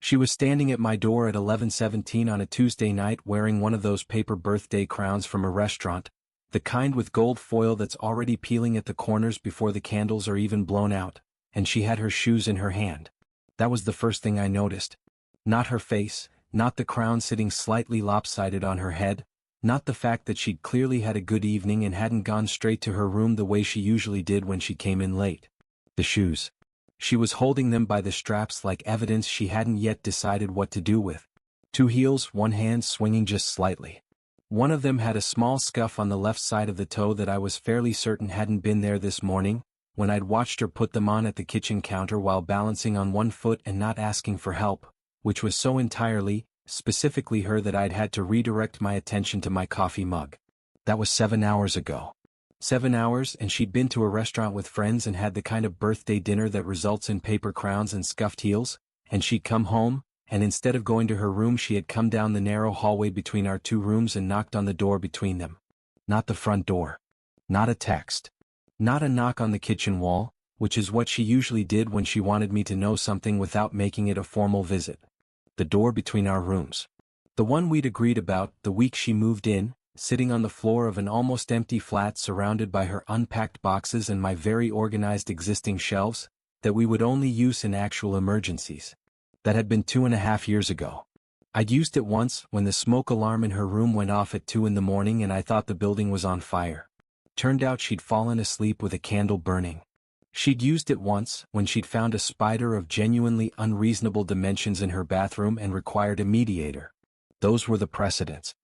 She was standing at my door at 11:17 on a Tuesday night wearing one of those paper birthday crowns from a restaurant, the kind with gold foil that's already peeling at the corners before the candles are even blown out, and she had her shoes in her hand. That was the first thing I noticed. Not her face, not the crown sitting slightly lopsided on her head, not the fact that she'd clearly had a good evening and hadn't gone straight to her room the way she usually did when she came in late. The shoes. She was holding them by the straps like evidence she hadn't yet decided what to do with. Two heels, one hand swinging just slightly. One of them had a small scuff on the left side of the toe that I was fairly certain hadn't been there this morning, when I'd watched her put them on at the kitchen counter while balancing on one foot and not asking for help, which was so entirely, specifically her that I'd had to redirect my attention to my coffee mug. That was 7 hours ago. 7 hours, and she'd been to a restaurant with friends and had the kind of birthday dinner that results in paper crowns and scuffed heels, and she'd come home, and instead of going to her room she had come down the narrow hallway between our two rooms and knocked on the door between them. Not the front door. Not a text. Not a knock on the kitchen wall, which is what she usually did when she wanted me to know something without making it a formal visit. The door between our rooms. The one we'd agreed about the week she moved in, sitting on the floor of an almost empty flat surrounded by her unpacked boxes and my very organized existing shelves, that we would only use in actual emergencies. That had been 2.5 years ago. I'd used it once when the smoke alarm in her room went off at 2 in the morning and I thought the building was on fire. Turned out she'd fallen asleep with a candle burning. She'd used it once when she'd found a spider of genuinely unreasonable dimensions in her bathroom and required a mediator. Those were the precedents.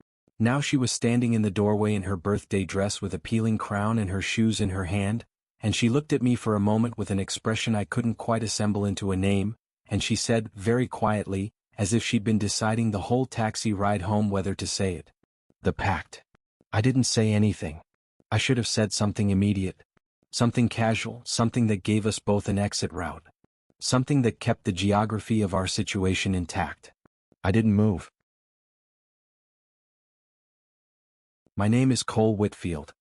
Now she was standing in the doorway in her birthday dress with a peeling crown and her shoes in her hand, and she looked at me for a moment with an expression I couldn't quite assemble into a name, and she said, very quietly, as if she'd been deciding the whole taxi ride home whether to say it. The Pact. I didn't say anything. I should have said something immediate. Something casual, something that gave us both an exit route. Something that kept the geography of our situation intact. I didn't move. My name is Cole Whitfield.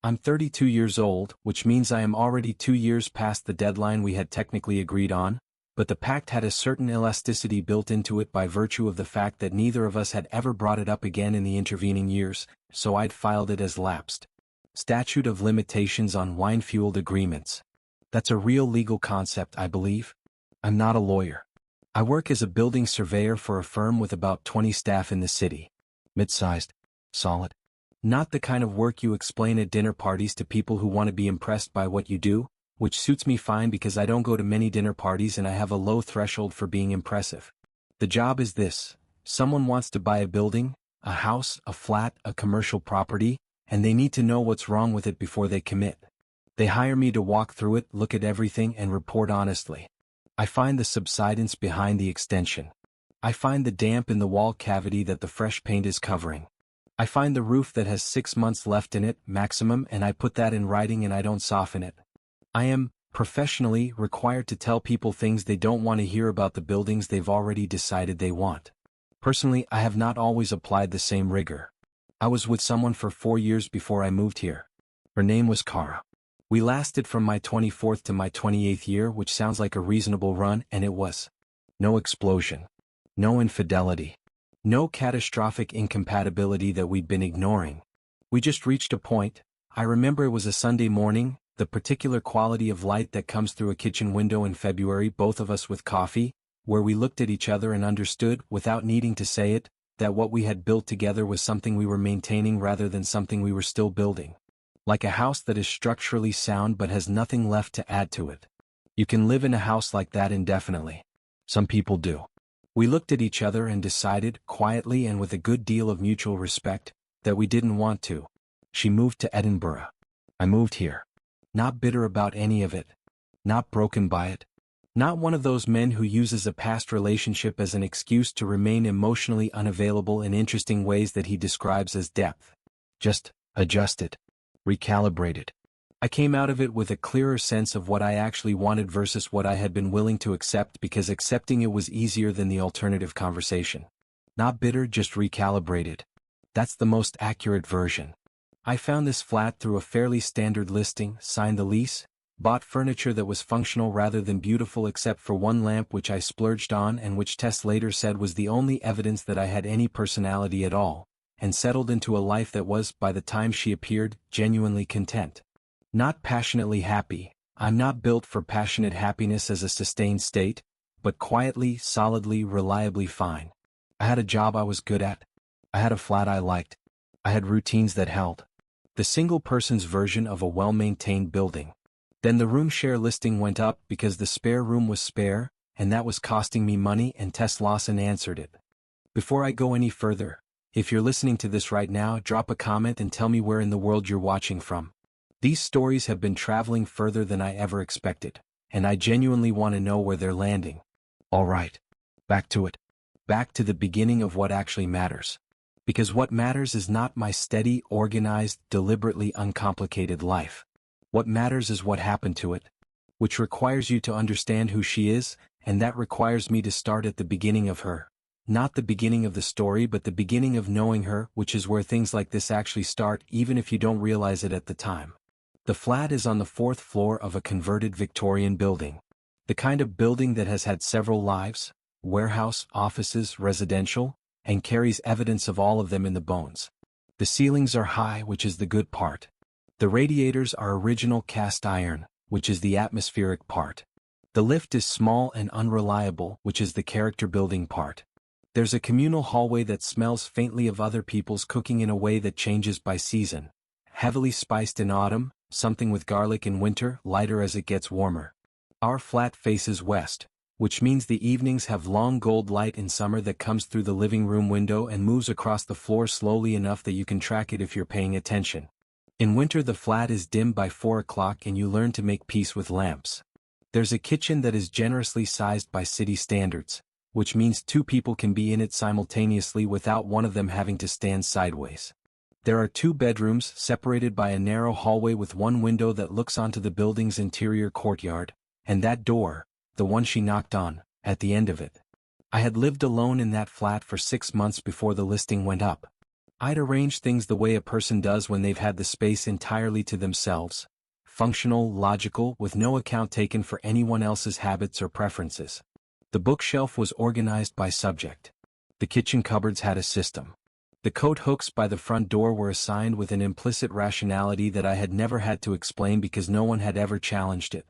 I'm 32 years old, which means I am already 2 years past the deadline we had technically agreed on, but the pact had a certain elasticity built into it by virtue of the fact that neither of us had ever brought it up again in the intervening years, so I'd filed it as lapsed. Statute of limitations on wine-fueled agreements. That's a real legal concept, I believe. I'm not a lawyer. I work as a building surveyor for a firm with about 20 staff in the city. Mid-sized. Solid. Not the kind of work you explain at dinner parties to people who want to be impressed by what you do, which suits me fine because I don't go to many dinner parties and I have a low threshold for being impressive. The job is this: someone wants to buy a building, a house, a flat, a commercial property, and they need to know what's wrong with it before they commit. They hire me to walk through it, look at everything, and report honestly. I find the subsidence behind the extension. I find the damp in the wall cavity that the fresh paint is covering. I find the roof that has 6 months left in it, maximum, and I put that in writing and I don't soften it. I am, professionally, required to tell people things they don't want to hear about the buildings they've already decided they want. Personally, I have not always applied the same rigor. I was with someone for 4 years before I moved here. Her name was Kara. We lasted from my 24th to my 28th year, which sounds like a reasonable run, and it was. No explosion. No infidelity. No catastrophic incompatibility that we'd been ignoring. We just reached a point. I remember it was a Sunday morning, the particular quality of light that comes through a kitchen window in February, both of us with coffee, where we looked at each other and understood, without needing to say it, that what we had built together was something we were maintaining rather than something we were still building. Like a house that is structurally sound but has nothing left to add to it. You can live in a house like that indefinitely. Some people do. We looked at each other and decided, quietly and with a good deal of mutual respect, that we didn't want to. She moved to Edinburgh. I moved here. Not bitter about any of it. Not broken by it. Not one of those men who uses a past relationship as an excuse to remain emotionally unavailable in interesting ways that he describes as depth. Just adjusted. Recalibrated. I came out of it with a clearer sense of what I actually wanted versus what I had been willing to accept, because accepting it was easier than the alternative conversation. Not bitter, just recalibrated. That's the most accurate version. I found this flat through a fairly standard listing, signed the lease, Bought furniture that was functional rather than beautiful except for one lamp which I splurged on and which Tess later said was the only evidence that I had any personality at all, and settled into a life that was, by the time she appeared, genuinely content. Not passionately happy. I'm not built for passionate happiness as a sustained state, but quietly, solidly, reliably fine. I had a job I was good at. I had a flat I liked. I had routines that held. The single person's version of a well-maintained building. Then the room share listing went up because the spare room was spare, and that was costing me money, and Tess Lawson answered it. Before I go any further, if you're listening to this right now, drop a comment and tell me where in the world you're watching from. These stories have been traveling further than I ever expected, and I genuinely want to know where they're landing. Alright. Back to it. Back to the beginning of what actually matters. Because what matters is not my steady, organized, deliberately uncomplicated life. What matters is what happened to it. Which requires you to understand who she is, and that requires me to start at the beginning of her. Not the beginning of the story but the beginning of knowing her, which is where things like this actually start even if you don't realize it at the time. The flat is on the 4th floor of a converted Victorian building. The kind of building that has had several lives, warehouse, offices, residential, and carries evidence of all of them in the bones. The ceilings are high, which is the good part. The radiators are original cast iron, which is the atmospheric part. The lift is small and unreliable, which is the character-building part. There's a communal hallway that smells faintly of other people's cooking in a way that changes by season. Heavily spiced in autumn, something with garlic in winter, lighter as it gets warmer. Our flat faces west, which means the evenings have long gold light in summer that comes through the living room window and moves across the floor slowly enough that you can track it if you're paying attention. In winter the flat is dim by 4 o'clock and you learn to make peace with lamps. There's a kitchen that is generously sized by city standards, which means 2 people can be in it simultaneously without one of them having to stand sideways. There are 2 bedrooms separated by a narrow hallway with one window that looks onto the building's interior courtyard, and that door, the one she knocked on, at the end of it. I had lived alone in that flat for 6 months before the listing went up. I'd arranged things the way a person does when they've had the space entirely to themselves. Functional, logical, with no account taken for anyone else's habits or preferences. The bookshelf was organized by subject. The kitchen cupboards had a system. The coat hooks by the front door were assigned with an implicit rationality that I had never had to explain because no one had ever challenged it.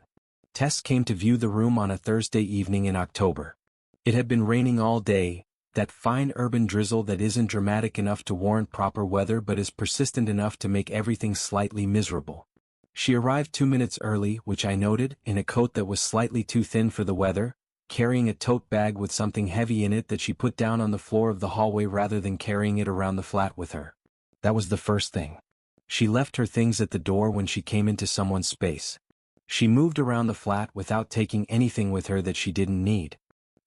Tess came to view the room on a Thursday evening in October. It had been raining all day, that fine urban drizzle that isn't dramatic enough to warrant proper weather but is persistent enough to make everything slightly miserable. She arrived 2 minutes early, which I noted, in a coat that was slightly too thin for the weather, carrying a tote bag with something heavy in it that she put down on the floor of the hallway rather than carrying it around the flat with her. That was the first thing. She left her things at the door when she came into someone's space. She moved around the flat without taking anything with her that she didn't need.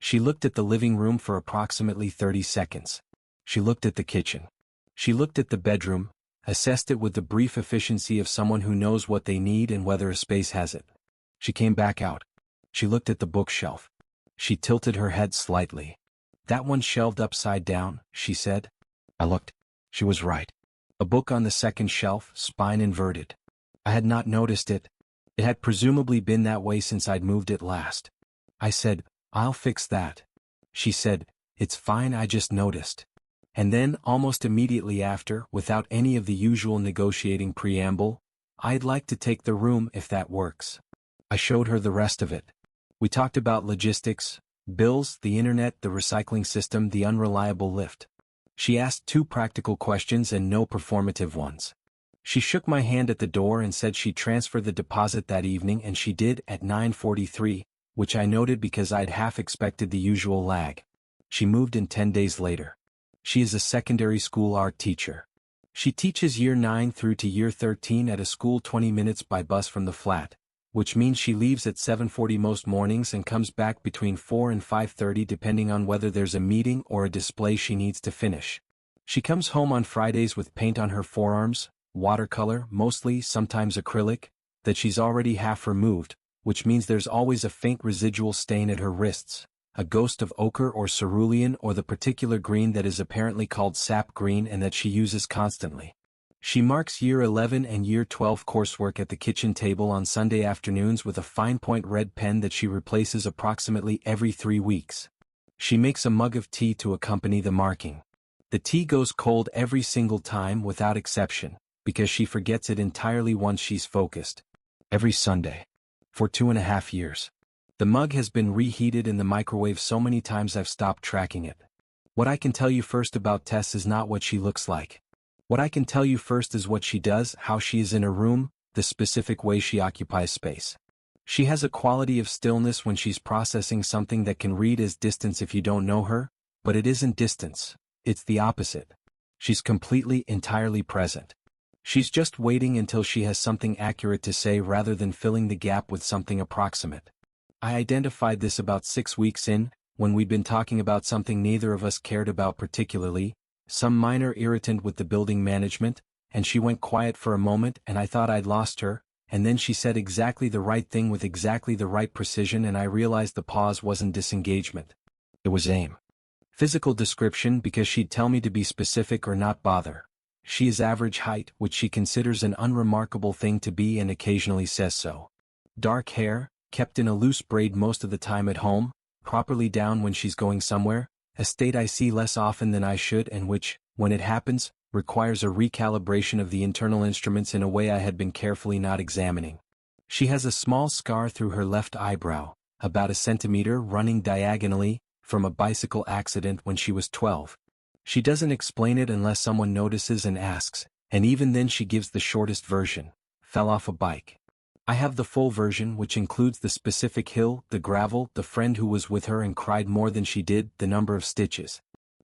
She looked at the living room for approximately 30 seconds. She looked at the kitchen. She looked at the bedroom, assessed it with the brief efficiency of someone who knows what they need and whether a space has it. She came back out. She looked at the bookshelf. She tilted her head slightly. "That one's shelved upside down," she said. I looked. She was right. A book on the second shelf, spine inverted. I had not noticed it. It had presumably been that way since I'd moved it last. I said, "I'll fix that." She said, "It's fine, I just noticed." And then, almost immediately after, without any of the usual negotiating preamble, "I'd like to take the room if that works." I showed her the rest of it. We talked about logistics, bills, the internet, the recycling system, the unreliable lift. She asked 2 practical questions and no performative ones. She shook my hand at the door and said she'd transfer the deposit that evening, and she did at 9:43. Which I noted because I'd half expected the usual lag. She moved in 10 days later. She is a secondary school art teacher. She teaches year 9 through to year 13 at a school 20 minutes by bus from the flat, which means she leaves at 7:40 most mornings and comes back between 4 and 5:30 depending on whether there's a meeting or a display she needs to finish. She comes home on Fridays with paint on her forearms, watercolor, mostly, sometimes acrylic, that she's already half removed, which means there's always a faint residual stain at her wrists, a ghost of ochre or cerulean or the particular green that is apparently called sap green and that she uses constantly. She marks Year 11 and Year 12 coursework at the kitchen table on Sunday afternoons with a fine-point red pen that she replaces approximately every 3 weeks. She makes a mug of tea to accompany the marking. The tea goes cold every single time without exception, because she forgets it entirely once she's focused. Every Sunday. For 2.5 years. The mug has been reheated in the microwave so many times I've stopped tracking it. What I can tell you first about Tess is not what she looks like. What I can tell you first is what she does, how she is in a room, the specific way she occupies space. She has a quality of stillness when she's processing something that can read as distance if you don't know her, but it isn't distance, it's the opposite. She's completely, entirely present. She's just waiting until she has something accurate to say rather than filling the gap with something approximate. I identified this about 6 weeks in, when we'd been talking about something neither of us cared about particularly, some minor irritant with the building management, and she went quiet for a moment and I thought I'd lost her, and then she said exactly the right thing with exactly the right precision and I realized the pause wasn't disengagement. It was aim. Physical description because she'd tell me to be specific or not bother. She is average height, which she considers an unremarkable thing to be and occasionally says so. Dark hair, kept in a loose braid most of the time at home, properly down when she's going somewhere, a state I see less often than I should and which, when it happens, requires a recalibration of the internal instruments in a way I had been carefully not examining. She has a small scar through her left eyebrow, about 1 centimeter running diagonally, from a bicycle accident when she was 12. She doesn't explain it unless someone notices and asks, and even then she gives the shortest version, fell off a bike. I have the full version which includes the specific hill, the gravel, the friend who was with her and cried more than she did, the number of stitches.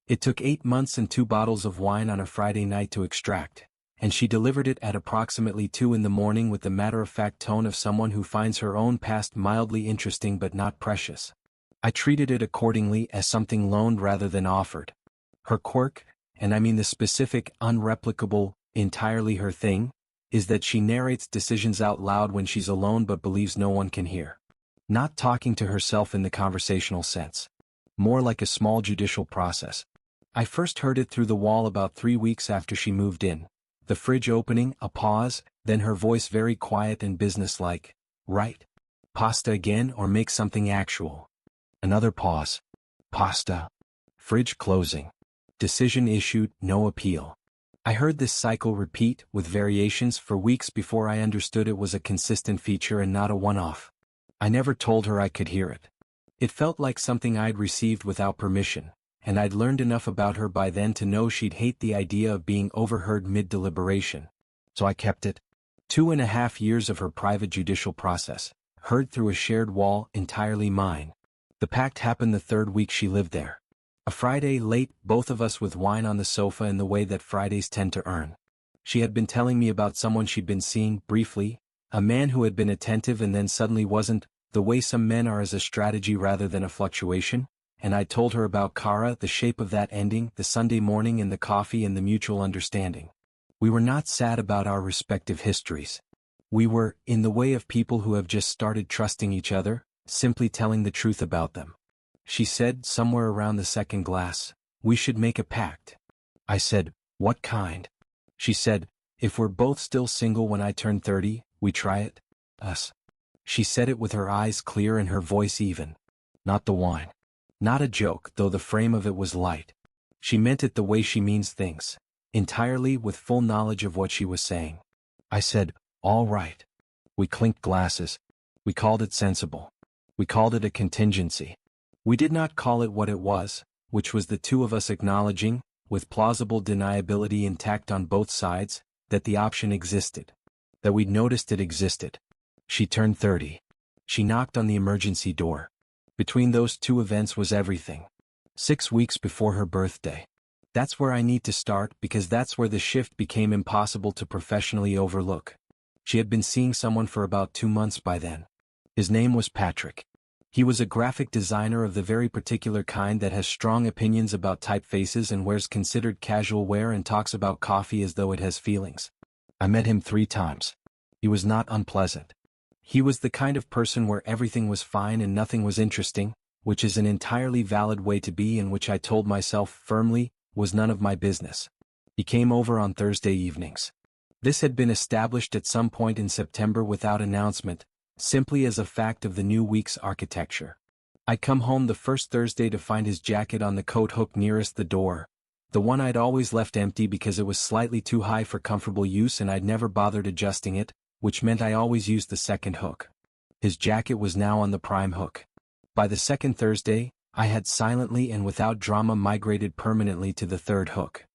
It took 8 months and 2 bottles of wine on a Friday night to extract, and she delivered it at approximately 2 in the morning with the matter-of-fact tone of someone who finds her own past mildly interesting but not precious. I treated it accordingly as something loaned rather than offered. Her quirk, and I mean the specific, unreplicable, entirely her thing, is that she narrates decisions out loud when she's alone but believes no one can hear. Not talking to herself in the conversational sense. More like a small judicial process. I first heard it through the wall about 3 weeks after she moved in. The fridge opening, a pause, then her voice very quiet and businesslike. Right? Pasta again or make something actual? Another pause. Pasta. Fridge closing. Decision issued, no appeal. I heard this cycle repeat, with variations, for weeks before I understood it was a consistent feature and not a one-off. I never told her I could hear it. It felt like something I'd received without permission, and I'd learned enough about her by then to know she'd hate the idea of being overheard mid-deliberation. So I kept it. 2.5 years of her private judicial process, heard through a shared wall, entirely mine. The pact happened the 3rd week she lived there. A Friday late, both of us with wine on the sofa in the way that Fridays tend to earn. She had been telling me about someone she'd been seeing, briefly, a man who had been attentive and then suddenly wasn't, the way some men are as a strategy rather than a fluctuation, and I'd told her about Kara, the shape of that ending, the Sunday morning and the coffee and the mutual understanding. We were not sad about our respective histories. We were, in the way of people who have just started trusting each other, simply telling the truth about them. She said, somewhere around the 2nd glass, we should make a pact. I said, what kind? She said, if we're both still single when I turn 30, we try it? Us. She said it with her eyes clear and her voice even. Not the wine. Not a joke, though the frame of it was light. She meant it the way she means things, entirely with full knowledge of what she was saying. I said, all right. We clinked glasses. We called it sensible. We called it a contingency. We did not call it what it was, which was the two of us acknowledging, with plausible deniability intact on both sides, that the option existed. That we'd noticed it existed. She turned 30. She knocked on the emergency door. Between those 2 events was everything. 6 weeks before her birthday. That's where I need to start because that's where the shift became impossible to professionally overlook. She had been seeing someone for about 2 months by then. His name was Patrick. He was a graphic designer of the very particular kind that has strong opinions about typefaces and wears considered casual wear and talks about coffee as though it has feelings. I met him 3 times. He was not unpleasant. He was the kind of person where everything was fine and nothing was interesting, which is an entirely valid way to be and which I told myself firmly was none of my business. He came over on Thursday evenings. This had been established at some point in September without announcement, simply as a fact of the new week's architecture. I come home the first Thursday to find his jacket on the coat hook nearest the door, the one I'd always left empty because it was slightly too high for comfortable use and I'd never bothered adjusting it, which meant I always used the second hook. His jacket was now on the prime hook. By the second Thursday, I had silently and without drama migrated permanently to the third hook.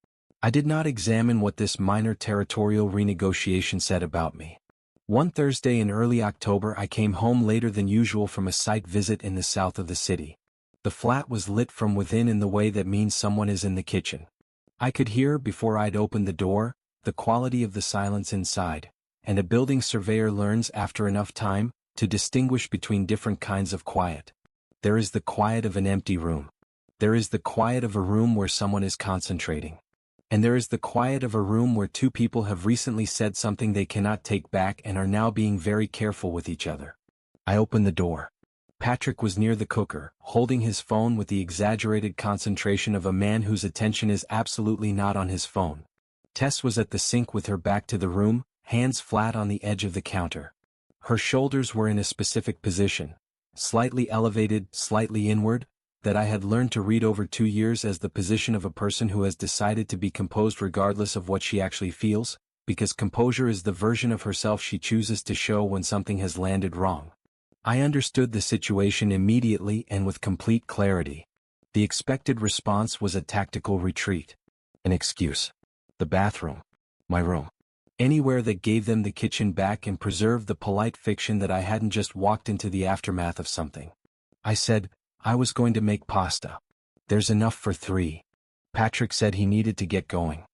I did not examine what this minor territorial renegotiation said about me. One Thursday in early October I came home later than usual from a site visit in the south of the city. The flat was lit from within in the way that means someone is in the kitchen. I could hear, before I'd opened the door, the quality of the silence inside, and a building surveyor learns after enough time to distinguish between different kinds of quiet. There is the quiet of an empty room. There is the quiet of a room where someone is concentrating. And there is the quiet of a room where two people have recently said something they cannot take back and are now being very careful with each other. I opened the door. Patrick was near the cooker, holding his phone with the exaggerated concentration of a man whose attention is absolutely not on his phone. Tess was at the sink with her back to the room, hands flat on the edge of the counter. Her shoulders were in a specific position, slightly elevated, slightly inward, that I had learned to read over 2 years as the position of a person who has decided to be composed regardless of what she actually feels, because composure is the version of herself she chooses to show when something has landed wrong. I understood the situation immediately and with complete clarity. The expected response was a tactical retreat. An excuse. The bathroom. My room. Anywhere that gave them the kitchen back and preserved the polite fiction that I hadn't just walked into the aftermath of something. I said, I was going to make pasta. There's enough for 3. Patrick said he needed to get going.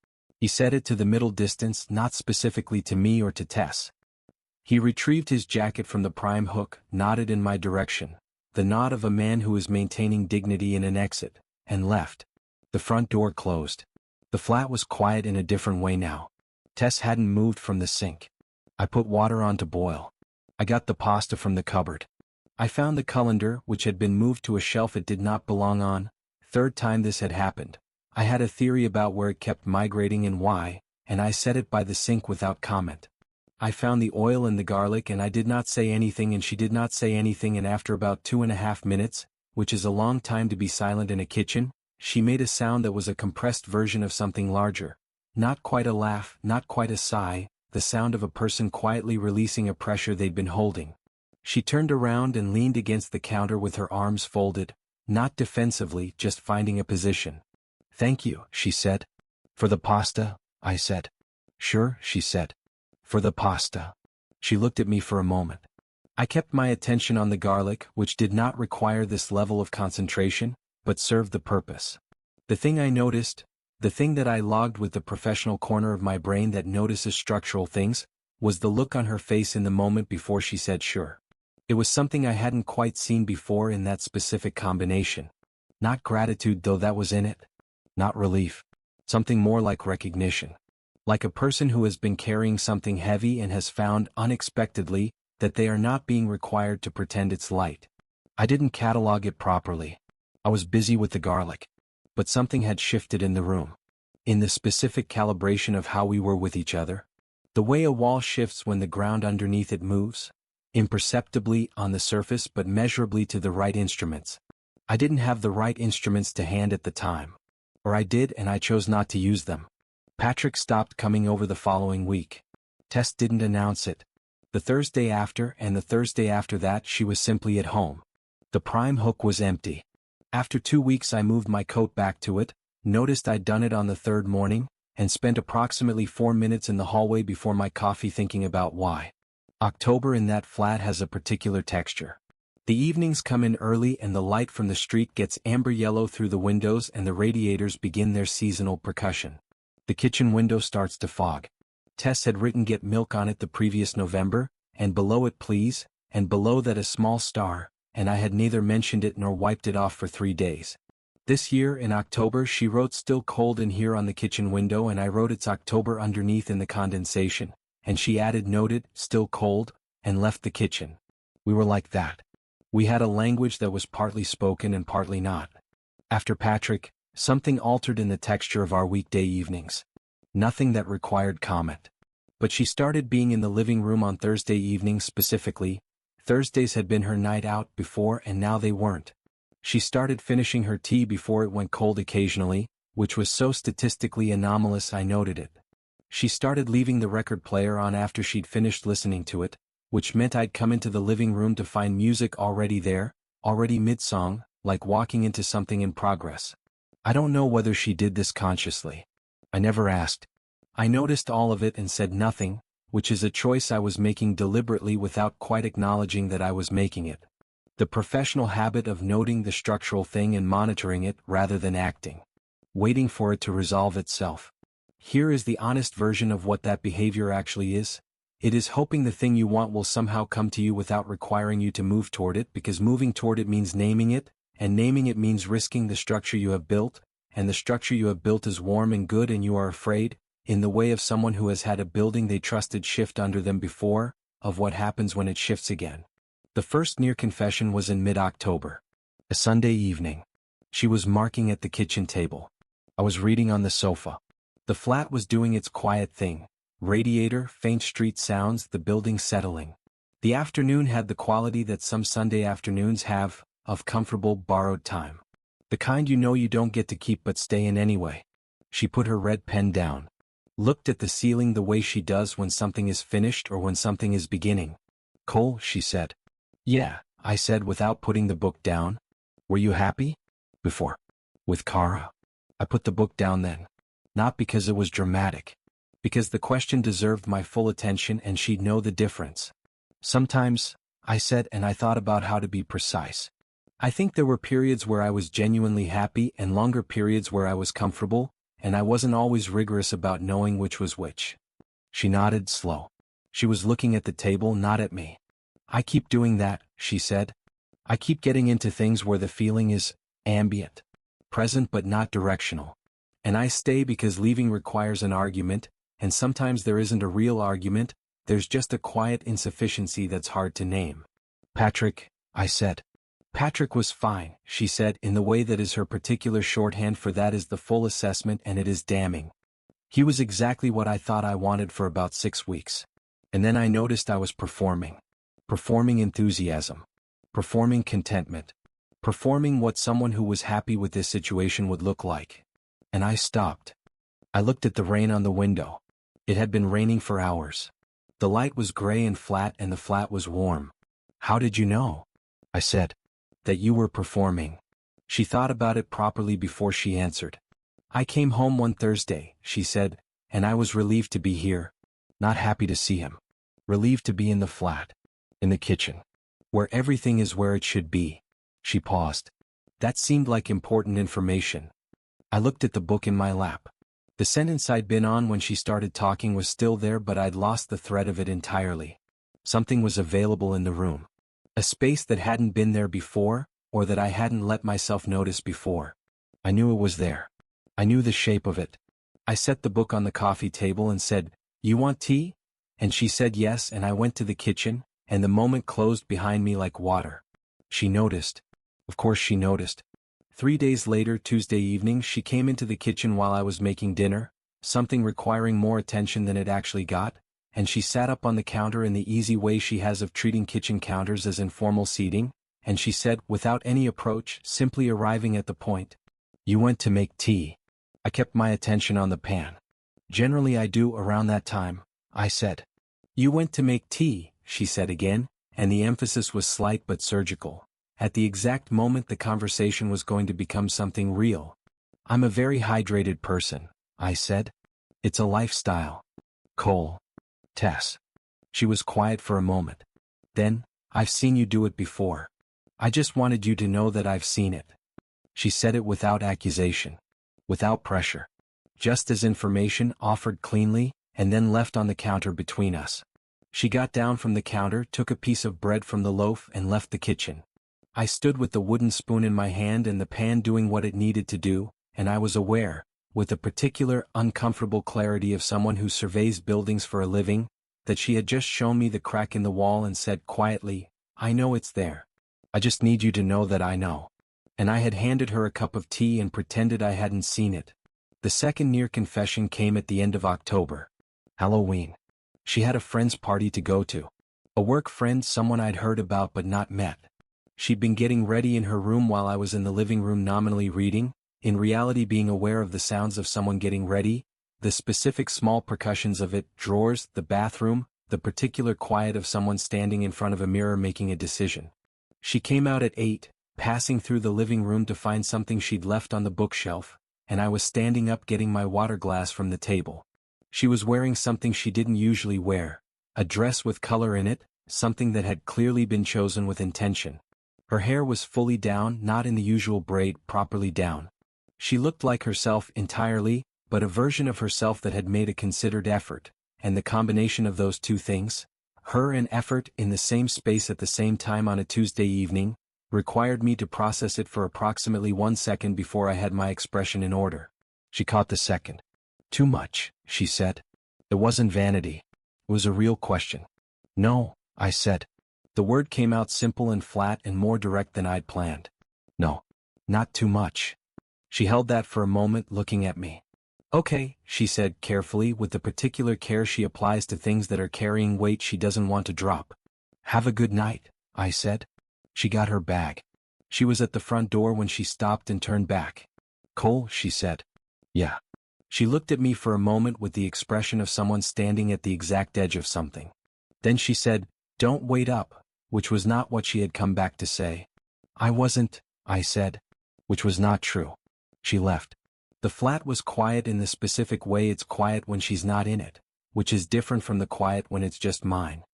He said it to the middle distance, not specifically to me or to Tess. He retrieved his jacket from the prime hook, nodded in my direction, the nod of a man who is maintaining dignity in an exit, and left. The front door closed. The flat was quiet in a different way now. Tess hadn't moved from the sink. I put water on to boil. I got the pasta from the cupboard. I found the colander, which had been moved to a shelf it did not belong on. Third time this had happened. I had a theory about where it kept migrating and why, and I set it by the sink without comment. I found the oil and the garlic and I did not say anything and she did not say anything, and after about 2.5 minutes, which is a long time to be silent in a kitchen, she made a sound that was a compressed version of something larger. Not quite a laugh, not quite a sigh, the sound of a person quietly releasing a pressure they'd been holding. She turned around and leaned against the counter with her arms folded, not defensively, just finding a position. Thank you, she said. For the pasta, I said. Sure, she said. For the pasta. She looked at me for a moment. I kept my attention on the garlic, which did not require this level of concentration, but served the purpose. The thing I noticed, the thing that I logged with the professional corner of my brain that notices structural things, was the look on her face in the moment before she said sure. It was something I hadn't quite seen before in that specific combination. Not gratitude, though that was in it. Not relief. Something more like recognition. Like a person who has been carrying something heavy and has found, unexpectedly, that they are not being required to pretend it's light. I didn't catalog it properly. I was busy with the garlic. But something had shifted in the room. In the specific calibration of how we were with each other. The way a wall shifts when the ground underneath it moves. Imperceptibly on the surface but measurably to the right instruments. I didn't have the right instruments to hand at the time. Or I did and I chose not to use them. Patrick stopped coming over the following week. Tess didn't announce it. The Thursday after and the Thursday after that she was simply at home. The prime hook was empty. After 2 weeks I moved my coat back to it, noticed I'd done it on the third morning, and spent approximately 4 minutes in the hallway before my coffee thinking about why. October in that flat has a particular texture. The evenings come in early and the light from the street gets amber yellow through the windows and the radiators begin their seasonal percussion. The kitchen window starts to fog. Tess had written get milk on it the previous November, and below it please, and below that a small star, and I had neither mentioned it nor wiped it off for 3 days. This year in October she wrote still cold in here on the kitchen window and I wrote it's October underneath in the condensation, and she added noted, still cold, and left the kitchen. We were like that. We had a language that was partly spoken and partly not. After Patrick, something altered in the texture of our weekday evenings. Nothing that required comment. But she started being in the living room on Thursday evenings specifically. Thursdays had been her night out before and now they weren't. She started finishing her tea before it went cold occasionally, which was so statistically anomalous I noted it. She started leaving the record player on after she'd finished listening to it, which meant I'd come into the living room to find music already there, already mid-song, like walking into something in progress. I don't know whether she did this consciously. I never asked. I noticed all of it and said nothing, which is a choice I was making deliberately without quite acknowledging that I was making it. The professional habit of noting the structural thing and monitoring it rather than acting. Waiting for it to resolve itself. Here is the honest version of what that behavior actually is. It is hoping the thing you want will somehow come to you without requiring you to move toward it, because moving toward it means naming it, and naming it means risking the structure you have built, and the structure you have built is warm and good and you are afraid, in the way of someone who has had a building they trusted shift under them before, of what happens when it shifts again. The first near confession was in mid-October. A Sunday evening. She was marking at the kitchen table. I was reading on the sofa. The flat was doing its quiet thing. Radiator, faint street sounds, the building settling. The afternoon had the quality that some Sunday afternoons have, of comfortable borrowed time. The kind you know you don't get to keep but stay in anyway. She put her red pen down. Looked at the ceiling the way she does when something is finished or when something is beginning. "Cole," she said. "Yeah," I said without putting the book down. "Were you happy? Before? With Kara?" I put the book down then. Not because it was dramatic. Because the question deserved my full attention and she'd know the difference. "Sometimes," I said, and I thought about how to be precise. "I think there were periods where I was genuinely happy and longer periods where I was comfortable, and I wasn't always rigorous about knowing which was which." She nodded, slow. She was looking at the table, not at me. "I keep doing that," she said. "I keep getting into things where the feeling is ambient, present but not directional. And I stay because leaving requires an argument, and sometimes there isn't a real argument, there's just a quiet insufficiency that's hard to name." "Patrick," I said. "Patrick was fine," she said, in the way that is her particular shorthand for that is the full assessment and it is damning. "He was exactly what I thought I wanted for about 6 weeks. And then I noticed I was performing. Performing enthusiasm. Performing contentment. Performing what someone who was happy with this situation would look like. And I stopped. I looked at the rain on the window. It had been raining for hours. The light was gray and flat and the flat was warm. "How did you know?" I said. "That you were performing." She thought about it properly before she answered. "I came home one Thursday," she said, "and I was relieved to be here. Not happy to see him. Relieved to be in the flat. In the kitchen. Where everything is where it should be." She paused. That seemed like important information. I looked at the book in my lap. The sentence I'd been on when she started talking was still there, but I'd lost the thread of it entirely. Something was available in the room. A space that hadn't been there before, or that I hadn't let myself notice before. I knew it was there. I knew the shape of it. I set the book on the coffee table and said, "You want tea?" And she said yes, and I went to the kitchen, and the moment closed behind me like water. She noticed. Of course she noticed. 3 days later, Tuesday evening, she came into the kitchen while I was making dinner, something requiring more attention than it actually got, and she sat up on the counter in the easy way she has of treating kitchen counters as informal seating, and she said, without any approach, simply arriving at the point, "You went to make tea." I kept my attention on the pan. "Generally I do around that time," I said. "You went to make tea," she said again, and the emphasis was slight but surgical. At the exact moment the conversation was going to become something real. "I'm a very hydrated person," I said. "It's a lifestyle. Cole." "Tess." She was quiet for a moment. Then, "I've seen you do it before. I just wanted you to know that I've seen it." She said it without accusation. Without pressure. Just as information offered cleanly, and then left on the counter between us. She got down from the counter, took a piece of bread from the loaf and left the kitchen. I stood with the wooden spoon in my hand and the pan doing what it needed to do, and I was aware, with the particular uncomfortable clarity of someone who surveys buildings for a living, that she had just shown me the crack in the wall and said quietly, "I know it's there. I just need you to know that I know." And I had handed her a cup of tea and pretended I hadn't seen it. The second near confession came at the end of October. Halloween. She had a friend's party to go to. A work friend, someone I'd heard about but not met. She'd been getting ready in her room while I was in the living room nominally reading, in reality being aware of the sounds of someone getting ready, the specific small percussions of it, drawers, the bathroom, the particular quiet of someone standing in front of a mirror making a decision. She came out at 8, passing through the living room to find something she'd left on the bookshelf, and I was standing up getting my water glass from the table. She was wearing something she didn't usually wear, a dress with color in it, something that had clearly been chosen with intention. Her hair was fully down, not in the usual braid, properly down. She looked like herself entirely, but a version of herself that had made a considered effort, and the combination of those two things, her and effort in the same space at the same time on a Tuesday evening, required me to process it for approximately 1 second before I had my expression in order. She caught the second. "Too much," she said. It wasn't vanity. It was a real question. "No," I said. The word came out simple and flat and more direct than I'd planned. "No. Not too much." She held that for a moment, looking at me. "Okay," she said carefully, with the particular care she applies to things that are carrying weight she doesn't want to drop. "Have a good night," I said. She got her bag. She was at the front door when she stopped and turned back. "Cole," she said. "Yeah." She looked at me for a moment with the expression of someone standing at the exact edge of something. Then she said, "Don't wait up," which was not what she had come back to say. "I wasn't," I said, which was not true. She left. The flat was quiet in the specific way it's quiet when she's not in it, which is different from the quiet when it's just mine.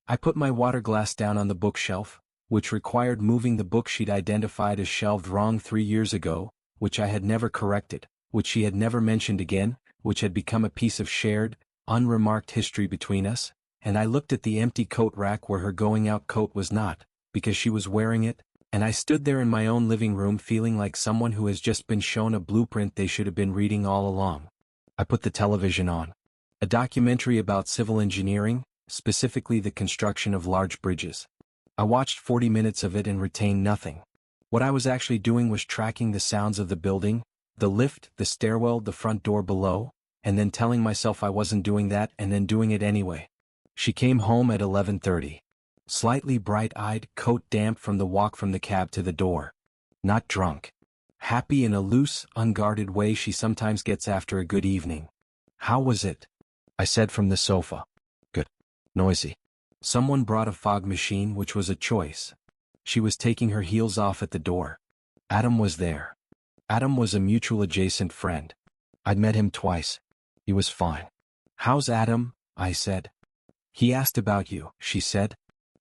I put my water glass down on the bookshelf, which required moving the book she'd identified as shelved wrong 3 years ago, which I had never corrected, which she had never mentioned again, which had become a piece of shared, unremarked history between us, and I looked at the empty coat rack where her going-out coat was not, because she was wearing it, and I stood there in my own living room feeling like someone who has just been shown a blueprint they should have been reading all along. I put the television on. A documentary about civil engineering, specifically the construction of large bridges. I watched 40 minutes of it and retained nothing. What I was actually doing was tracking the sounds of the building, the lift, the stairwell, the front door below, and then telling myself I wasn't doing that and then doing it anyway. She came home at 11:30. Slightly bright-eyed, coat damp from the walk from the cab to the door. Not drunk. Happy in a loose, unguarded way she sometimes gets after a good evening. "How was it?" I said from the sofa. "Good. Noisy." Someone brought a fog machine, which was a choice. She was taking her heels off at the door. Adam was there. Adam was a mutual adjacent friend. I'd met him twice. He was fine. "How's Adam?" I said. "He asked about you," she said.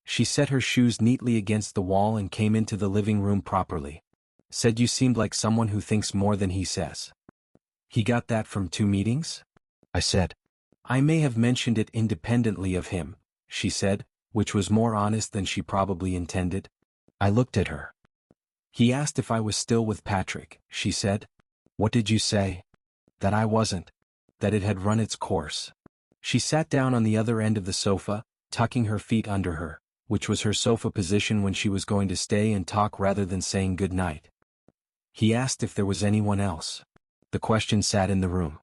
She set her shoes neatly against the wall and came into the living room properly. "Said you seemed like someone who thinks more than he says." "He got that from 2 meetings?" I said. "I may have mentioned it independently of him," she said, which was more honest than she probably intended. I looked at her. "He asked if I was still with Patrick," she said. "What did you say?" "That I wasn't. That it had run its course." She sat down on the other end of the sofa, tucking her feet under her, which was her sofa position when she was going to stay and talk rather than saying good night. "He asked if there was anyone else." The question sat in the room.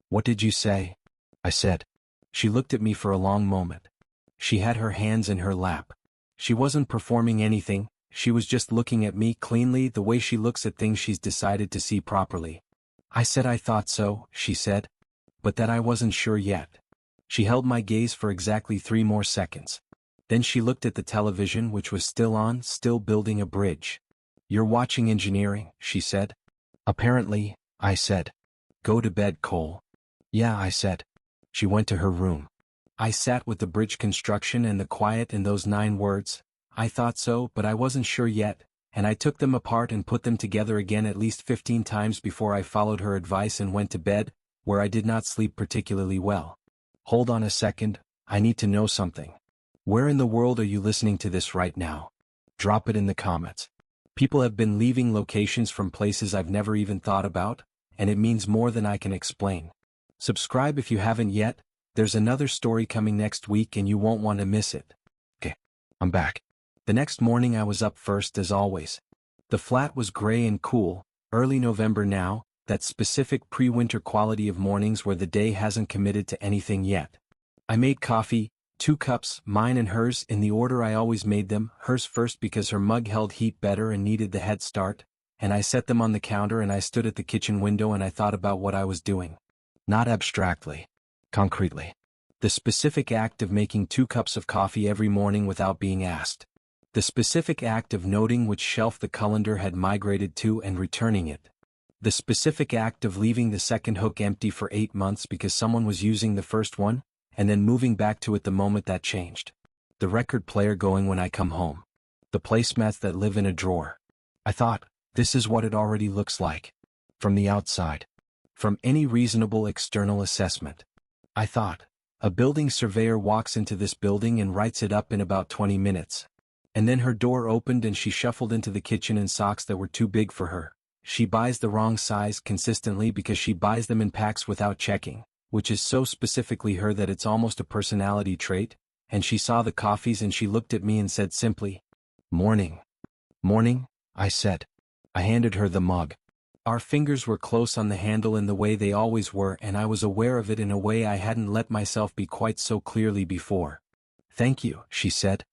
"What did you say?" I said. She looked at me for a long moment. She had her hands in her lap. She wasn't performing anything, she was just looking at me cleanly the way she looks at things she's decided to see properly. "I said I thought so," she said. "But that I wasn't sure yet." She held my gaze for exactly 3 more seconds. Then she looked at the television, which was still on, still building a bridge. "You're watching engineering," she said. "Apparently," I said. "Go to bed, Cole." "Yeah," I said. She went to her room. I sat with the bridge construction and the quiet in those 9 words. I thought so, but I wasn't sure yet, and I took them apart and put them together again at least 15 times before I followed her advice and went to bed, where I did not sleep particularly well. Hold on a second, I need to know something. Where in the world are you listening to this right now? Drop it in the comments. People have been leaving locations from places I've never even thought about, and it means more than I can explain. Subscribe if you haven't yet. There's another story coming next week and you won't want to miss it. Okay, I'm back. The next morning I was up first as always. The flat was gray and cool, early November now, that specific pre-winter quality of mornings where the day hasn't committed to anything yet. I made coffee, 2 cups, mine and hers, in the order I always made them, hers first because her mug held heat better and needed the head start, and I set them on the counter and I stood at the kitchen window and I thought about what I was doing. Not abstractly. Concretely. The specific act of making 2 cups of coffee every morning without being asked. The specific act of noting which shelf the colander had migrated to and returning it. The specific act of leaving the second hook empty for 8 months because someone was using the first one, and then moving back to it the moment that changed. The record player going when I come home. The placemats that live in a drawer. I thought, this is what it already looks like. From the outside. From any reasonable external assessment. I thought, a building surveyor walks into this building and writes it up in about 20 minutes. And then her door opened and she shuffled into the kitchen in socks that were too big for her. She buys the wrong size consistently because she buys them in packs without checking, which is so specifically her that it's almost a personality trait, and she saw the coffees and she looked at me and said simply, "Morning." "Morning," I said. I handed her the mug. Our fingers were close on the handle in the way they always were, and I was aware of it in a way I hadn't let myself be quite so clearly before. "Thank you," she said.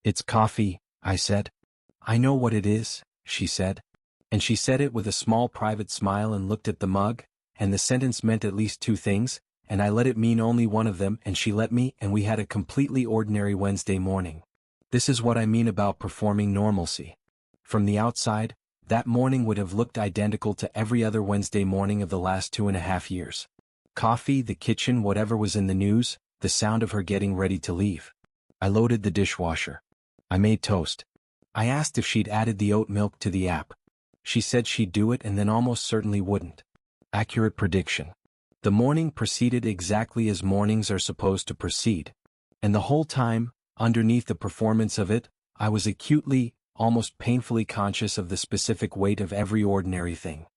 "It's coffee," I said. "I know what it is," she said. And she said it with a small private smile and looked at the mug, and the sentence meant at least 2 things, and I let it mean only one of them, and she let me, and we had a completely ordinary Wednesday morning. This is what I mean about performing normalcy. From the outside, that morning would have looked identical to every other Wednesday morning of the last 2.5 years. Coffee, the kitchen, whatever was in the news, the sound of her getting ready to leave. I loaded the dishwasher. I made toast. I asked if she'd added the oat milk to the app. She said she'd do it and then almost certainly wouldn't. Accurate prediction. The morning proceeded exactly as mornings are supposed to proceed. And the whole time, underneath the performance of it, I was acutely, almost painfully conscious of the specific weight of every ordinary thing.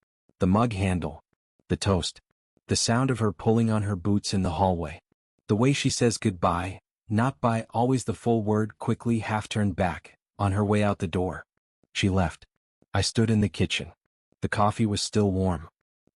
The mug handle. The toast. The sound of her pulling on her boots in the hallway. The way she says goodbye, not bye, always the full word, quickly half-turned back, on her way out the door. She left. I stood in the kitchen. The coffee was still warm.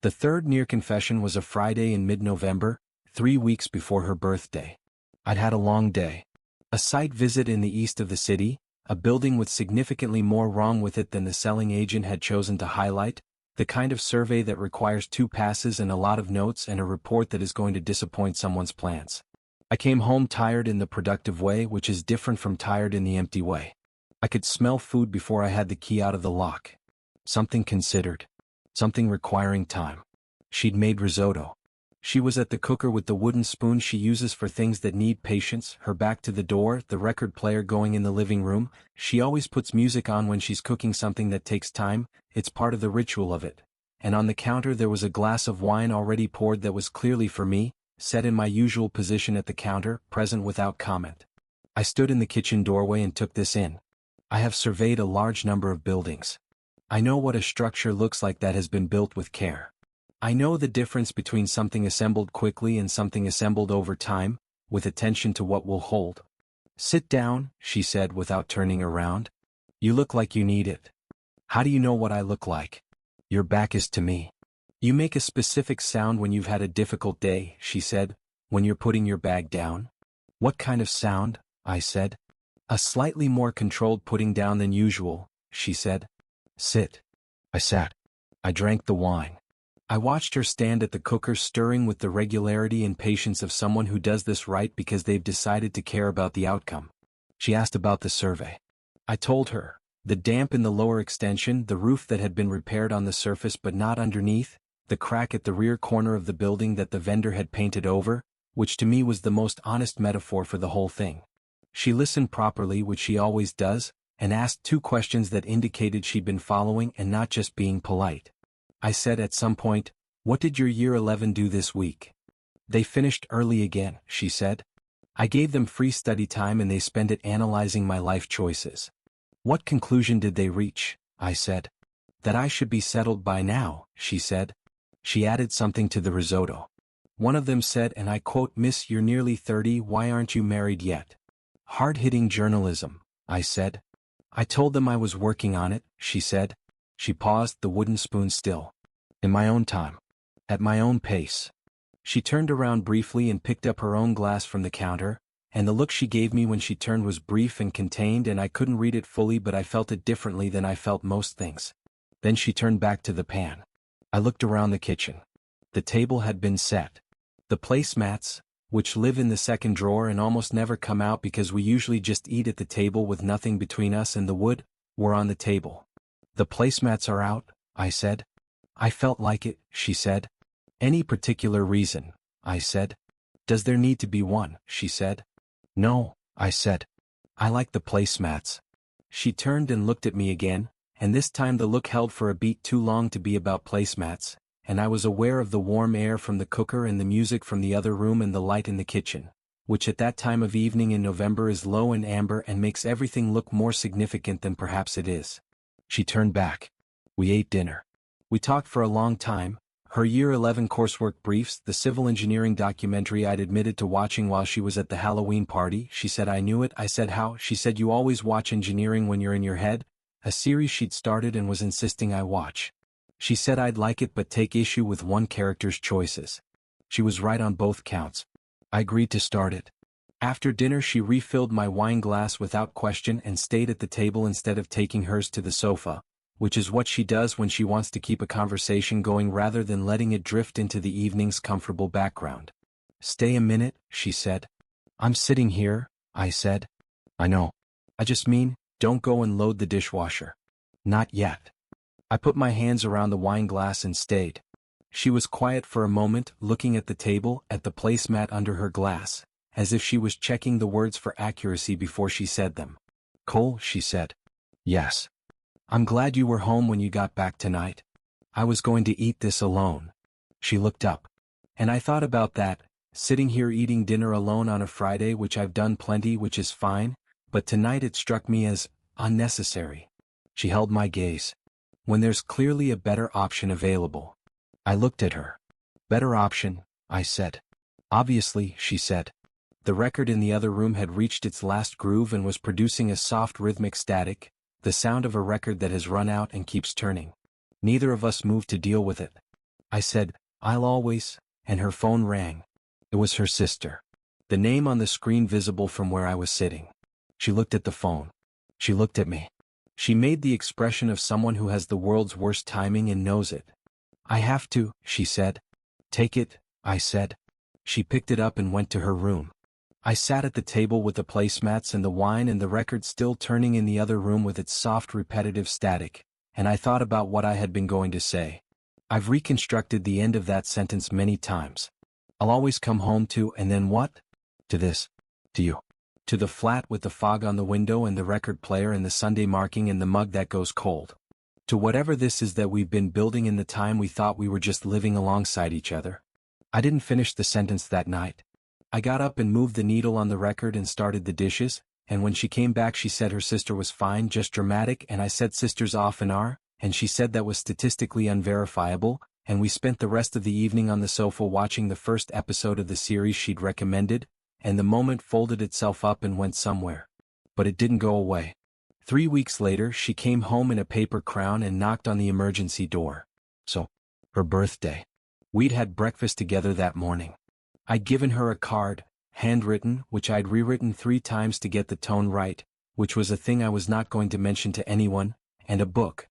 The third near confession was a Friday in mid-November, 3 weeks before her birthday. I'd had a long day. A site visit in the east of the city, a building with significantly more wrong with it than the selling agent had chosen to highlight, the kind of survey that requires 2 passes and a lot of notes and a report that is going to disappoint someone's plans. I came home tired in the productive way, which is different from tired in the empty way. I could smell food before I had the key out of the lock. Something considered. Something requiring time. She'd made risotto. She was at the cooker with the wooden spoon she uses for things that need patience, her back to the door, the record player going in the living room. She always puts music on when she's cooking something that takes time, it's part of the ritual of it. And on the counter there was a glass of wine already poured that was clearly for me, set in my usual position at the counter, present without comment. I stood in the kitchen doorway and took this in. I have surveyed a large number of buildings. I know what a structure looks like that has been built with care. I know the difference between something assembled quickly and something assembled over time, with attention to what will hold. "Sit down," she said without turning around. "You look like you need it." "How do you know what I look like?" "Your back is to me." "You make a specific sound when you've had a difficult day," she said, "when you're putting your bag down." "What kind of sound?" I said. "A slightly more controlled putting down than usual," she said. "Sit." I sat. I drank the wine. I watched her stand at the cooker stirring with the regularity and patience of someone who does this right because they've decided to care about the outcome. She asked about the survey. I told her. The damp in the lower extension, the roof that had been repaired on the surface but not underneath, the crack at the rear corner of the building that the vendor had painted over, which to me was the most honest metaphor for the whole thing. She listened properly, which she always does, and asked 2 questions that indicated she'd been following and not just being polite. I said at some point, "What did your year 11 do this week?" "They finished early again," she said. "I gave them free study time and they spent it analyzing my life choices." "What conclusion did they reach?" I said. "That I should be settled by now," she said. She added something to the risotto. One of them said, and I quote, "Miss, you're nearly 30, why aren't you married yet?" "Hard-hitting journalism," I said. "I told them I was working on it," she said. She paused, the wooden spoon still. "In my own time. At my own pace." She turned around briefly and picked up her own glass from the counter, and the look she gave me when she turned was brief and contained, and I couldn't read it fully, but I felt it differently than I felt most things. Then she turned back to the pan. I looked around the kitchen. The table had been set. The placemats, which live in the second drawer and almost never come out because we usually just eat at the table with nothing between us and the wood, were on the table. The placemats are out, I said. I felt like it, she said. Any particular reason? I said. Does there need to be one? She said. No, I said. I like the placemats. She turned and looked at me again, and this time the look held for a beat too long to be about placemats, and I was aware of the warm air from the cooker and the music from the other room and the light in the kitchen, which at that time of evening in November is low and amber and makes everything look more significant than perhaps it is. She turned back. We ate dinner. We talked for a long time. Her Year 11 coursework briefs, the civil engineering documentary I'd admitted to watching while she was at the Halloween party. She said I knew it. I said how? She said you always watch engineering when you're in your head, a series she'd started and was insisting I watch. She said I'd like it but take issue with one character's choices. She was right on both counts. I agreed to start it. After dinner she refilled my wine glass without question and stayed at the table instead of taking hers to the sofa, which is what she does when she wants to keep a conversation going rather than letting it drift into the evening's comfortable background. Stay a minute, she said. I'm sitting here, I said. I know. I just mean, don't go and load the dishwasher. Not yet. I put my hands around the wine glass and stayed. She was quiet for a moment, looking at the table, at the placemat under her glass, as if she was checking the words for accuracy before she said them. Cole, she said. Yes. I'm glad you were home when you got back tonight. I was going to eat this alone. She looked up. And I thought about that, sitting here eating dinner alone on a Friday, which I've done plenty, which is fine, but tonight it struck me as unnecessary. She held my gaze. When there's clearly a better option available. I looked at her. Better option, I said. Obviously, she said. The record in the other room had reached its last groove and was producing a soft rhythmic static, the sound of a record that has run out and keeps turning. Neither of us moved to deal with it. I said, I'll always, and her phone rang. It was her sister. The name on the screen visible from where I was sitting. She looked at the phone. She looked at me. She made the expression of someone who has the world's worst timing and knows it. I have to, she said. Take it, I said. She picked it up and went to her room. I sat at the table with the placemats and the wine and the record still turning in the other room with its soft repetitive static, and I thought about what I had been going to say. I've reconstructed the end of that sentence many times. I'll always come home to, and then what? To this. To you. To the flat with the fog on the window and the record player and the Sunday marking and the mug that goes cold. To whatever this is that we've been building in the time we thought we were just living alongside each other. I didn't finish the sentence that night. I got up and moved the needle on the record and started the dishes, and when she came back she said her sister was fine, just dramatic, and I said sisters often are, and she said that was statistically unverifiable, and we spent the rest of the evening on the sofa watching the first episode of the series she'd recommended, and the moment folded itself up and went somewhere. But it didn't go away. 3 weeks later she came home in a paper crown and knocked on the emergency door. So, her birthday. We'd had breakfast together that morning. I'd given her a card, handwritten, which I'd rewritten 3 times to get the tone right, which was a thing I was not going to mention to anyone, and a book.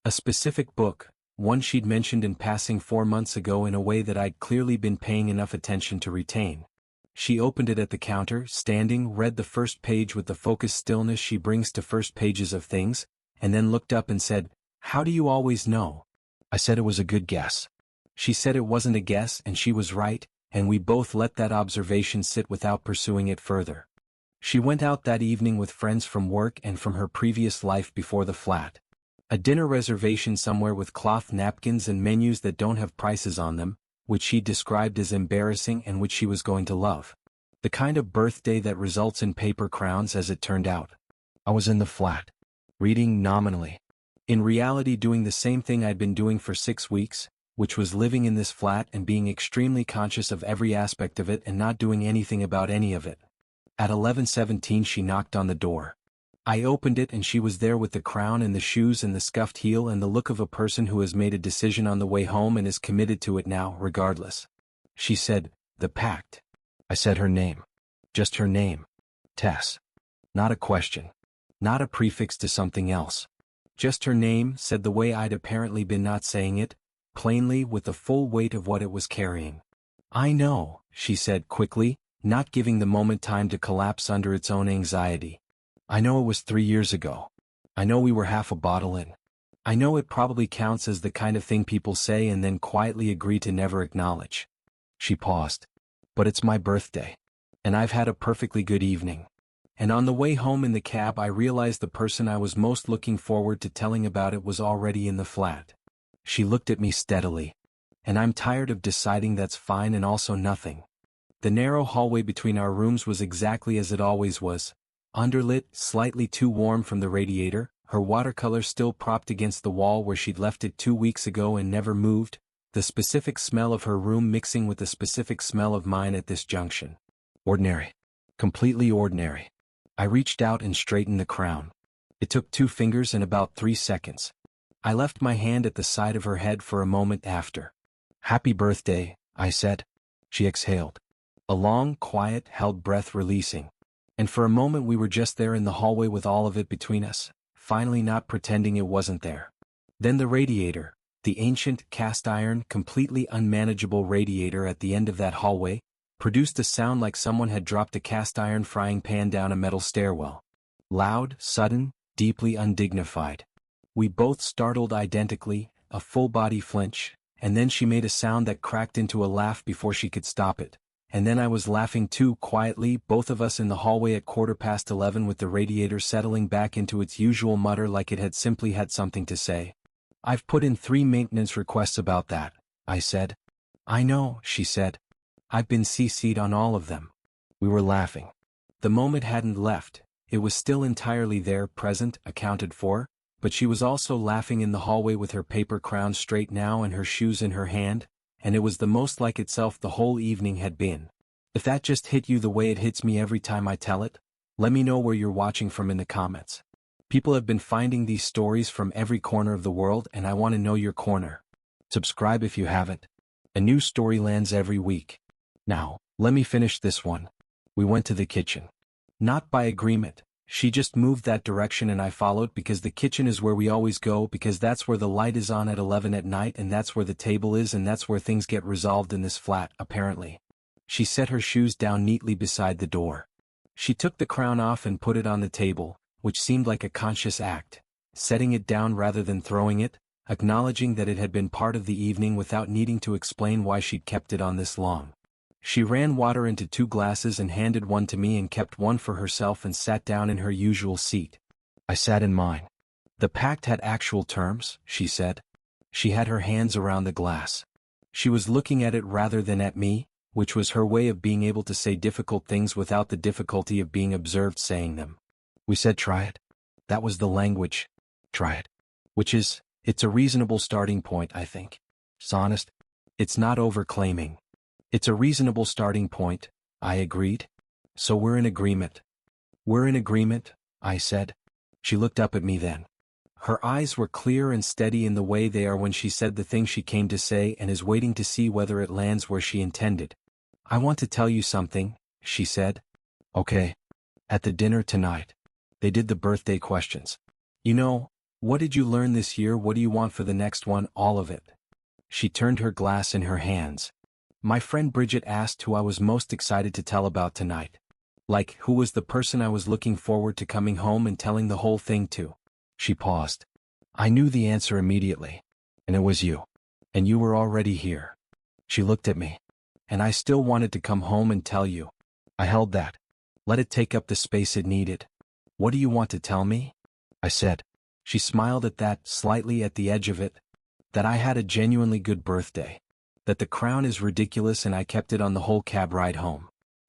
A specific book, one she'd mentioned in passing 4 months ago in a way that I'd clearly been paying enough attention to retain. She opened it at the counter, standing, read the first page with the focused stillness she brings to first pages of things, and then looked up and said, "How do you always know?" I said it was a good guess. She said it wasn't a guess and she was right, and we both let that observation sit without pursuing it further. She went out that evening with friends from work and from her previous life before the flat. A dinner reservation somewhere with cloth napkins and menus that don't have prices on them, which she described as embarrassing and which she was going to love. The kind of birthday that results in paper crowns, as it turned out. I was in the flat. Reading nominally. In reality doing the same thing I'd been doing for 6 weeks, which was living in this flat and being extremely conscious of every aspect of it and not doing anything about any of it. At 11:17 she knocked on the door. I opened it and she was there with the crown and the shoes and the scuffed heel and the look of a person who has made a decision on the way home and is committed to it now, regardless. She said, "The Pact." I said her name. Just her name. Tess. Not a question. Not a prefix to something else. Just her name, said the way I'd apparently been not saying it, plainly with the full weight of what it was carrying. "I know," she said quickly, not giving the moment time to collapse under its own anxiety. "I know it was 3 years ago. I know we were half a bottle in. I know it probably counts as the kind of thing people say and then quietly agree to never acknowledge." She paused. "But it's my birthday. And I've had a perfectly good evening. And on the way home in the cab I realized the person I was most looking forward to telling about it was already in the flat." She looked at me steadily. "And I'm tired of deciding that's fine and also nothing." The narrow hallway between our rooms was exactly as it always was. Underlit, slightly too warm from the radiator, her watercolor still propped against the wall where she'd left it 2 weeks ago and never moved, the specific smell of her room mixing with the specific smell of mine at this junction. Ordinary. Completely ordinary. I reached out and straightened the crown. It took 2 fingers and about 3 seconds. I left my hand at the side of her head for a moment after. "Happy birthday," I said. She exhaled. A long, quiet, held breath releasing. And for a moment we were just there in the hallway with all of it between us, finally not pretending it wasn't there. Then the radiator, the ancient, cast-iron, completely unmanageable radiator at the end of that hallway, produced a sound like someone had dropped a cast-iron frying pan down a metal stairwell. Loud, sudden, deeply undignified. We both startled identically, a full-body flinch, and then she made a sound that cracked into a laugh before she could stop it. And then I was laughing too, quietly, both of us in the hallway at 11:15 with the radiator settling back into its usual mutter like it had simply had something to say. "I've put in 3 maintenance requests about that," I said. "I know," she said. "I've been CC'd on all of them." We were laughing. The moment hadn't left, it was still entirely there, present, accounted for, but she was also laughing in the hallway with her paper crown straight now and her shoes in her hand, and it was the most like itself the whole evening had been. If that just hit you the way it hits me every time I tell it, let me know where you're watching from in the comments. People have been finding these stories from every corner of the world and I want to know your corner. Subscribe if you haven't. A new story lands every week. Now, let me finish this one. We went to the kitchen. Not by agreement. She just moved that direction and I followed because the kitchen is where we always go, because that's where the light is on at 11 at night and that's where the table is and that's where things get resolved in this flat, apparently. She set her shoes down neatly beside the door. She took the crown off and put it on the table, which seemed like a conscious act, setting it down rather than throwing it, acknowledging that it had been part of the evening without needing to explain why she'd kept it on this long. She ran water into 2 glasses and handed one to me and kept one for herself and sat down in her usual seat. I sat in mine. "The pact had actual terms," she said. She had her hands around the glass. She was looking at it rather than at me, which was her way of being able to say difficult things without the difficulty of being observed saying them. "We said try it. That was the language. Try it. Which is, it's a reasonable starting point, I think. It's honest. It's not overclaiming. It's a reasonable starting point," I agreed. "So we're in agreement." "We're in agreement," I said. She looked up at me then. Her eyes were clear and steady in the way they are when she said the thing she came to say and is waiting to see whether it lands where she intended. "I want to tell you something," she said. "Okay. At the dinner tonight. They did the birthday questions. You know, what did you learn this year? What do you want for the next one? All of it." She turned her glass in her hands. "My friend Bridget asked who I was most excited to tell about tonight. Like, who was the person I was looking forward to coming home and telling the whole thing to." She paused. I knew the answer immediately. And it was you. And you were already here. She looked at me. And I still wanted to come home and tell you. I held that. Let it take up the space it needed. "What do you want to tell me?" I said. She smiled at that, slightly at the edge of it. "That I had a genuinely good birthday. That the crown is ridiculous and I kept it on the whole cab ride home.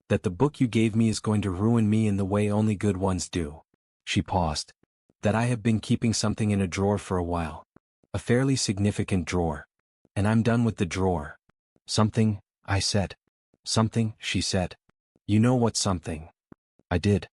That the book you gave me is going to ruin me in the way only good ones do." She paused. "That I have been keeping something in a drawer for a while. A fairly significant drawer. And I'm done with the drawer." "Something," I said. "Something," she said. "You know what something?" I did.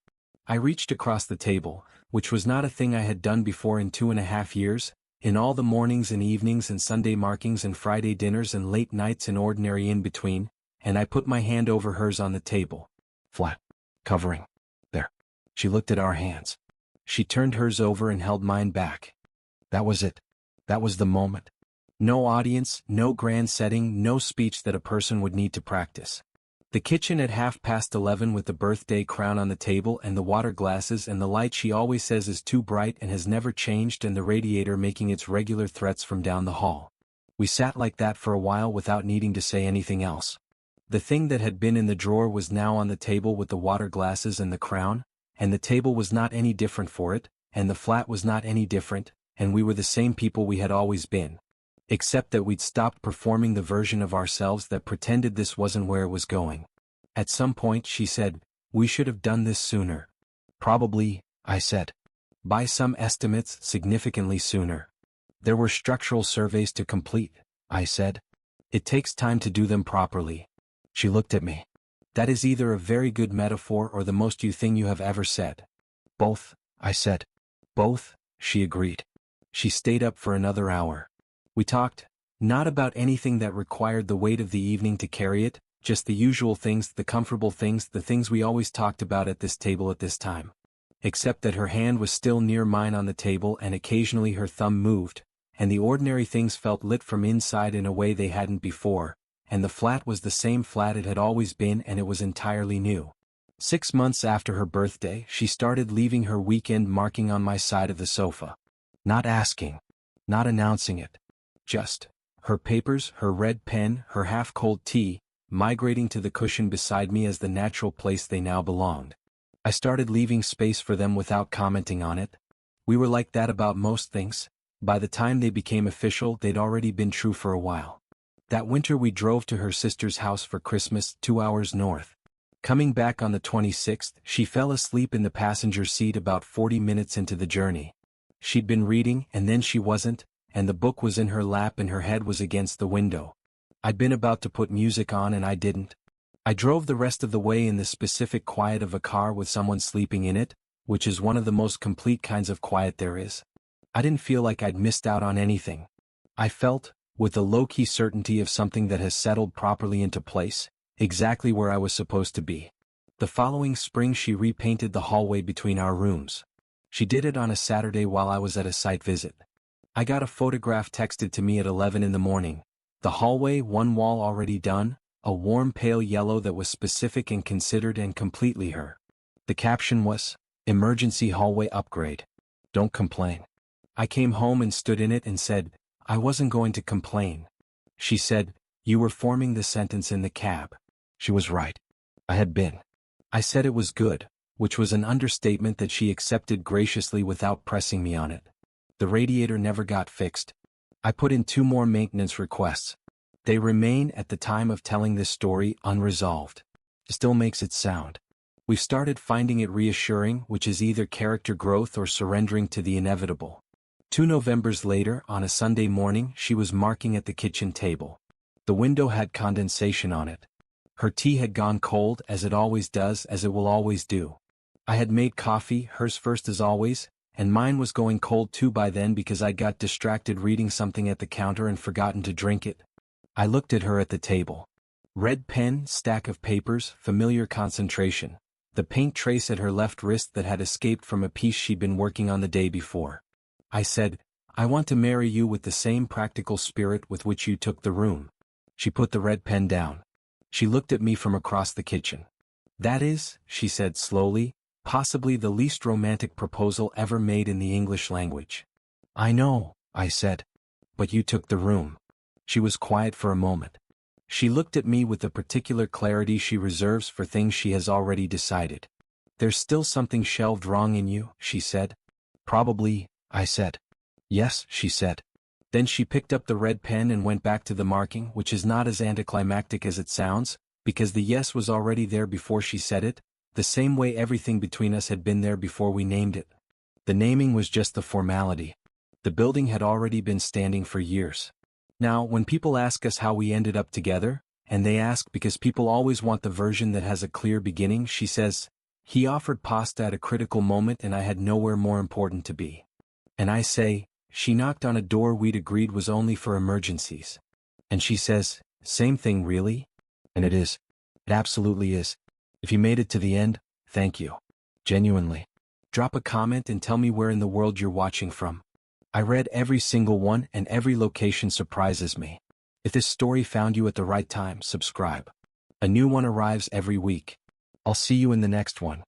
I reached across the table, which was not a thing I had done before in 2.5 years, in all the mornings and evenings and Sunday markings and Friday dinners and late nights and ordinary in between, and I put my hand over hers on the table. Flat. Covering. There. She looked at our hands. She turned hers over and held mine back. That was it. That was the moment. No audience, no grand setting, no speech that a person would need to practice. The kitchen at 11:30 with the birthday crown on the table and the water glasses and the light she always says is too bright and has never changed and the radiator making its regular threats from down the hall. We sat like that for a while without needing to say anything else. The thing that had been in the drawer was now on the table with the water glasses and the crown, and the table was not any different for it, and the flat was not any different, and we were the same people we had always been. Except that we'd stopped performing the version of ourselves that pretended this wasn't where it was going. At some point she said, "We should have done this sooner." "Probably," I said. "By some estimates, significantly sooner." "There were structural surveys to complete," I said. "It takes time to do them properly." She looked at me. "That is either a very good metaphor or the most you thing you have ever said." "Both," I said. "Both," she agreed. She stayed up for another hour. We talked, not about anything that required the weight of the evening to carry it, just the usual things, the comfortable things, the things we always talked about at this table at this time. Except that her hand was still near mine on the table and occasionally her thumb moved, and the ordinary things felt lit from inside in a way they hadn't before, and the flat was the same flat it had always been and it was entirely new. 6 months after her birthday, she started leaving her weekend marking on my side of the sofa. Not asking. Not announcing it. Just her papers, her red pen, her half-cold tea, migrating to the cushion beside me as the natural place they now belonged. I started leaving space for them without commenting on it. We were like that about most things. By the time they became official, they'd already been true for a while. That winter we drove to her sister's house for Christmas, 2 hours north. Coming back on the 26th, she fell asleep in the passenger seat about 40 minutes into the journey. She'd been reading, and then she wasn't, and the book was in her lap and her head was against the window. I'd been about to put music on and I didn't. I drove the rest of the way in the specific quiet of a car with someone sleeping in it, which is one of the most complete kinds of quiet there is. I didn't feel like I'd missed out on anything. I felt, with the low-key certainty of something that has settled properly into place, exactly where I was supposed to be. The following spring she repainted the hallway between our rooms. She did it on a Saturday while I was at a site visit. I got a photograph texted to me at 11 in the morning. The hallway, one wall already done, a warm pale yellow that was specific and considered and completely her. The caption was, "Emergency hallway upgrade. Don't complain." I came home and stood in it and said, I wasn't going to complain. She said, "You were forming the sentence in the cab." She was right. I had been. I said it was good, which was an understatement that she accepted graciously without pressing me on it. The radiator never got fixed. I put in 2 more maintenance requests. They remain, at the time of telling this story, unresolved. It still makes it sound. We've started finding it reassuring, which is either character growth or surrendering to the inevitable. 2 Novembers later, on a Sunday morning, she was marking at the kitchen table. The window had condensation on it. Her tea had gone cold, as it always does, as it will always do. I had made coffee, hers first as always, and mine was going cold too by then because I got distracted reading something at the counter and forgotten to drink it. I looked at her at the table. Red pen, stack of papers, familiar concentration. The paint trace at her left wrist that had escaped from a piece she'd been working on the day before. I said, "I want to marry you with the same practical spirit with which you took the room." She put the red pen down. She looked at me from across the kitchen. "That is," she said slowly, "possibly the least romantic proposal ever made in the English language." "I know," I said. "But you took the room." She was quiet for a moment. She looked at me with the particular clarity she reserves for things she has already decided. "There's still something shelved wrong in you," she said. "Probably," I said. "Yes," she said. Then she picked up the red pen and went back to the marking, which is not as anticlimactic as it sounds, because the yes was already there before she said it, the same way everything between us had been there before we named it. The naming was just the formality. The building had already been standing for years. Now, when people ask us how we ended up together, and they ask because people always want the version that has a clear beginning, she says, "He offered pasta at a critical moment and I had nowhere more important to be." And I say, "She knocked on a door we'd agreed was only for emergencies." And she says, "Same thing really?" And it is. It absolutely is. If you made it to the end, thank you. Genuinely. Drop a comment and tell me where in the world you're watching from. I read every single one and every location surprises me. If this story found you at the right time, subscribe. A new one arrives every week. I'll see you in the next one.